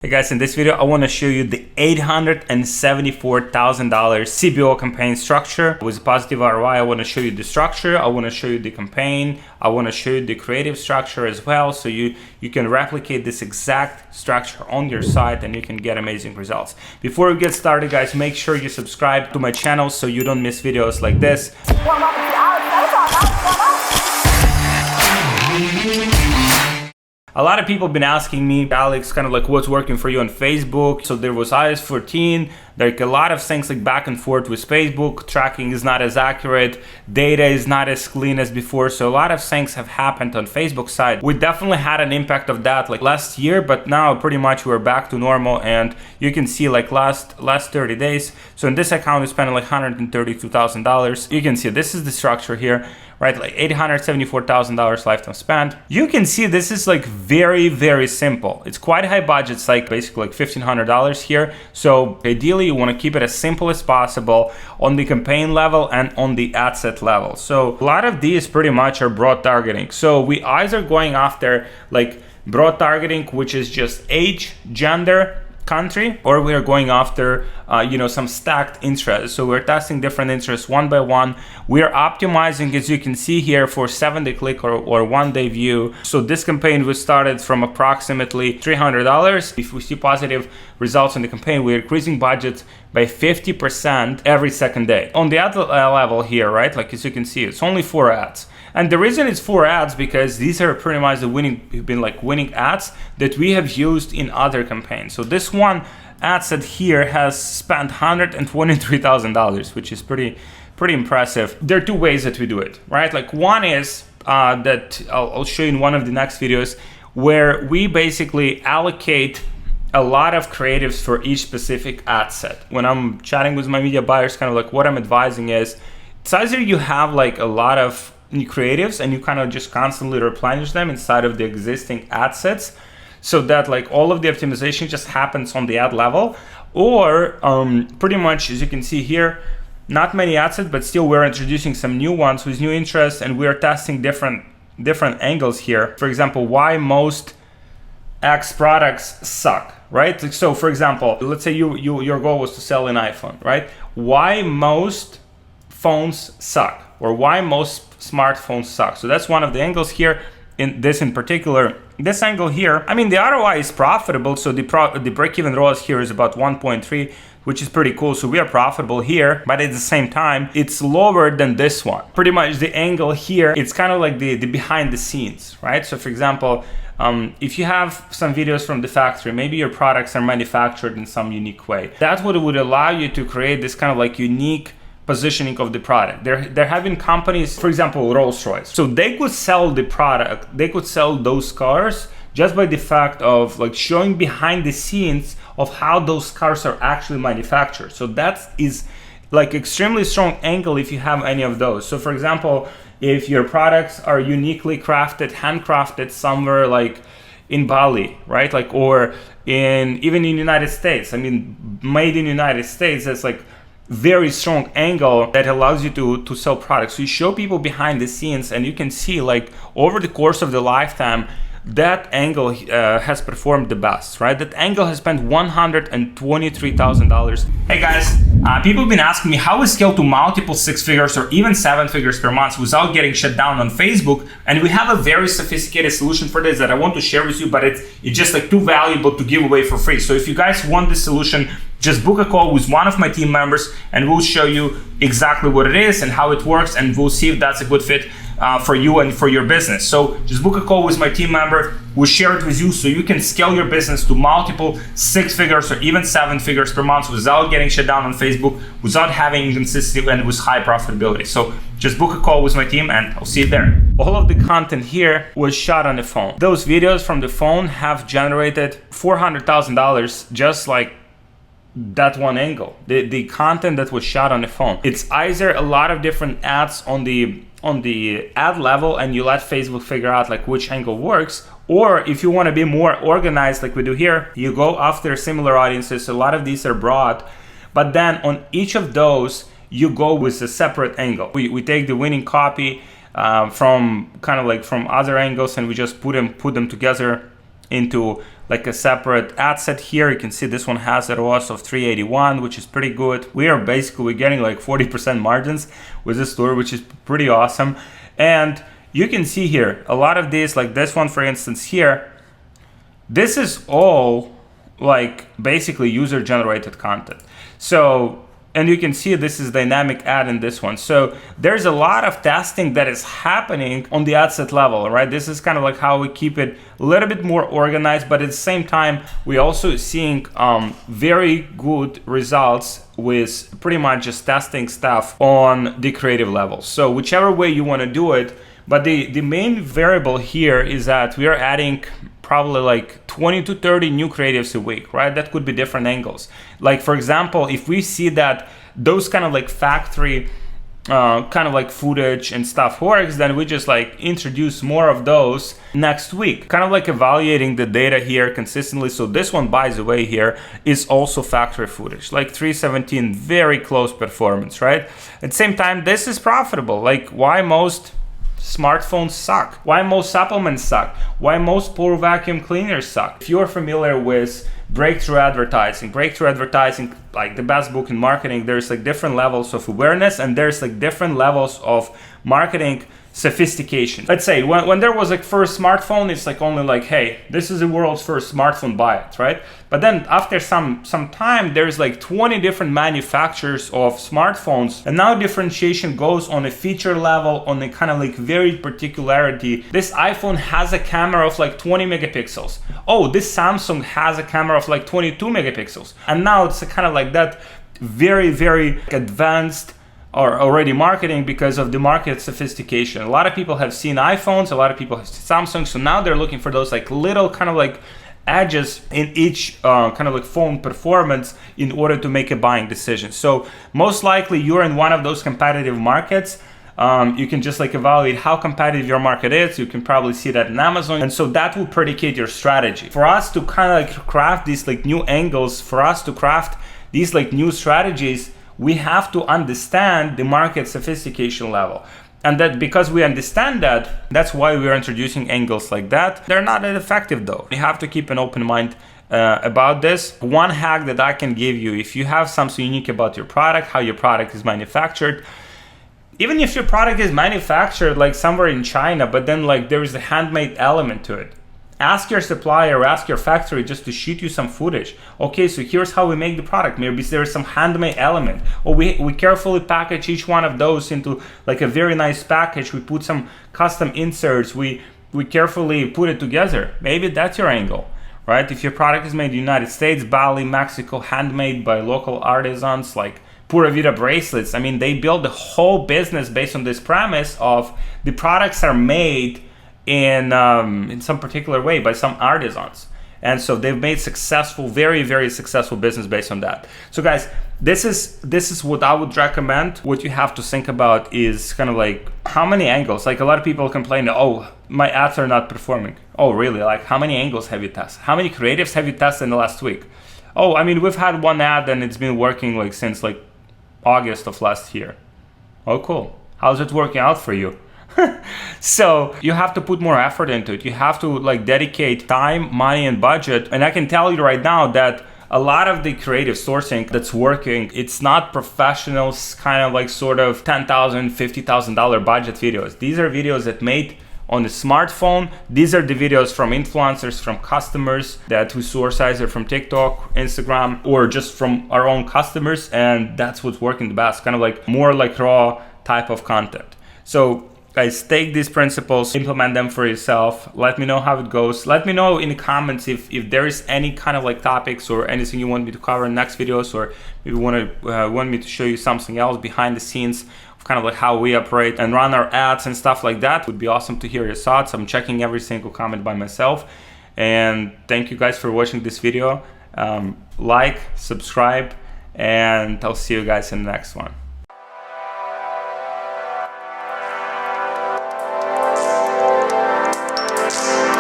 Hey guys, in this video I want to show you the $874,000 CBO campaign structure with positive ROI. I want to show you the structure, I want to show you the campaign, I want to show you the creative structure as well, so you can replicate this exact structure on your site and you can get amazing results. Before we get started, guys, make sure you subscribe to my channel so you don't miss videos like this. A lot of people have been asking me, Alex, kind of like what's working for you on Facebook. So there was iOS 14, like a lot of things like back and forth with Facebook, tracking is not as accurate, data is not as clean as before. So a lot of things have happened on Facebook side. We definitely had an impact of that like last year, but now pretty much we're back to normal, and you can see like last 30 days. So in this account we spent like $132,000. You can see this is the structure here, right? Like $874,000 lifetime spend. You can see this is like very simple. It's quite high budgets, like basically like $1,500 here. So ideally you want to keep it as simple as possible on the campaign level and on the ad set level. So a lot of these pretty much are broad targeting. So we either going after like broad targeting, which is just age, gender, country, or we are going after some stacked interests. So we're testing different interests one by one. We are optimizing, as you can see here, for 7-day click or 1-day view. So this campaign was started from approximately $300. If we see positive results in the campaign, we're increasing budgets by 50% every second day. On the ad level here, right, like as you can see, it's only 4 ads. And the reason it's 4 ads because these are pretty much the winning ads that we have used in other campaigns. So this one ad set here has spent $123,000, which is pretty impressive. There are 2 ways that we do it, right? Like one is that I'll show you in one of the next videos, where we basically allocate a lot of creatives for each specific ad set. When I'm chatting with my media buyers, kind of like what I'm advising is, it's either you have like a lot of new creatives and you kind of just constantly replenish them inside of the existing ad sets, so that like all of the optimization just happens on the ad level, or pretty much, as you can see here, not many ad sets, but still we're introducing some new ones with new interests, and we're testing different angles here. For example, why most X products suck, right? So for example, let's say your goal was to sell an iPhone, right? Why most phones suck, or why most smartphones suck. So that's one of the angles here. In particular, this angle here, I mean, the ROI is profitable, so the break-even ROAS here is about 1.3, which is pretty cool. So we are profitable here, but at the same time, it's lower than this one. Pretty much the angle here, it's kind of like the behind the scenes, right? So for example, if you have some videos from the factory, maybe your products are manufactured in some unique way. That's what it would allow you to create this kind of like unique positioning of the product. They're having companies, for example, Rolls-Royce. So they could sell the product, they could sell those cars just by the fact of like showing behind the scenes of how those cars are actually manufactured. So that is like extremely strong angle if you have any of those. So for example, if your products are uniquely crafted, handcrafted somewhere like in Bali, right? Like, or even in the United States. I mean, made in the United States, that's like very strong angle that allows you to sell products. So you show people behind the scenes, and you can see like over the course of the lifetime, that angle has performed the best, right? That angle has spent $123,000. Hey guys, people have been asking me how we scale to multiple 6 figures or even 7 figures per month without getting shut down on Facebook. And we have a very sophisticated solution for this that I want to share with you, but it's just like too valuable to give away for free. So if you guys want this solution, just book a call with one of my team members and we'll show you exactly what it is and how it works, and we'll see if that's a good fit for you and for your business. So just book a call with my team member. We'll share it with you so you can scale your business to multiple 6 figures or even 7 figures per month without getting shut down on Facebook, without having inconsistency, and with high profitability. So just book a call with my team and I'll see you there. All of the content here was shot on the phone. Those videos from the phone have generated $400,000 just like that one angle. The content that was shot on the phone. It's either a lot of different ads on the ad level and you let Facebook figure out like which angle works, or if you want to be more organized like we do here, you go after similar audiences. A lot of these are broad, but then on each of those you go with a separate angle. We take the winning copy from kind of like from other angles and we just put them together into like a separate ad set here. You can see this one has a ROAS of 381, which is pretty good. We are basically getting like 40% margins with this store, which is pretty awesome. And you can see here a lot of these, like this one for instance here, this is all like basically user generated content. So, and you can see this is dynamic ad in this one. So there's a lot of testing that is happening on the ad set level, right? This is kind of like how we keep it a little bit more organized, but at the same time, we also seeing very good results with pretty much just testing stuff on the creative level. So whichever way you want to do it, but the main variable here is that we are adding probably like 20 to 30 new creatives a week, right? That could be different angles. Like for example, if we see that those kind of like factory kind of like footage and stuff works, then we just like introduce more of those next week. Kind of like evaluating the data here consistently. So this one, by the way, here is also factory footage, like 317, very close performance, right? At the same time, this is profitable. Like why most smartphones suck, why most supplements suck, why most poor vacuum cleaners suck. If you're familiar with breakthrough advertising, like the best book in marketing, there's like different levels of awareness and there's like different levels of marketing sophistication. Let's say when there was like first smartphone, it's like only like, hey, this is the world's first smartphone, buy it, right? But then after some time, there's like 20 different manufacturers of smartphones, and now differentiation goes on a feature level, on a kind of like very particularity. This iPhone has a camera of like 20 megapixels. Oh, this Samsung has a camera of like 22 megapixels. And now it's kind of like that very, very advanced or already marketing because of the market sophistication. A lot of people have seen iPhones, a lot of people have seen Samsung, so now they're looking for those like little kind of like edges in each kind of like phone performance in order to make a buying decision. So most likely you're in one of those competitive markets. You can just like evaluate how competitive your market is. You can probably see that in Amazon. And so that will predicate your strategy. For us to kind of like craft these like new angles, for us to craft these like new strategies, we have to understand the market sophistication level. And that because we understand that, that's why we are introducing angles like that. They're not that effective though. You have to keep an open mind about this. One hack that I can give you, if you have something unique about your product, how your product is manufactured, even if your product is manufactured like somewhere in China, but then like there is a handmade element to it, ask your supplier, ask your factory just to shoot you some footage. Okay, so here's how we make the product. Maybe there is some handmade element. Or we carefully package each one of those into like a very nice package. We put some custom inserts. We carefully put it together. Maybe that's your angle, right? If your product is made in the United States, Bali, Mexico, handmade by local artisans like Pura Vida bracelets. I mean, they build the whole business based on this premise of the products are made in some particular way by some artisans, and so they've made successful, very, very successful business based on that. So guys, this is what I would recommend. What you have to think about is kind of like how many angles. Like a lot of people complain, oh, my ads are not performing. Oh really? Like how many angles have you tested? How many creatives have you tested in the last week? Oh, I mean, we've had one ad and it's been working like since like August of last year. Oh cool, how's it working out for you? So you have to put more effort into it. You have to like dedicate time, money, and budget. And I can tell you right now that a lot of the creative sourcing that's working, it's not professionals kind of like sort of $10,000, $50,000 budget videos. These are videos that made on the smartphone. These are the videos from influencers, from customers that we source either from TikTok, Instagram, or just from our own customers. And that's what's working the best, kind of like more like raw type of content. So guys, take these principles, implement them for yourself. Let me know how it goes. Let me know in the comments if there is any kind of like topics or anything you want me to cover in next videos, or if you want me to show you something else behind the scenes of kind of like how we operate and run our ads and stuff like that. It would be awesome to hear your thoughts. I'm checking every single comment by myself. And thank you guys for watching this video. Like, subscribe, and I'll see you guys in the next one.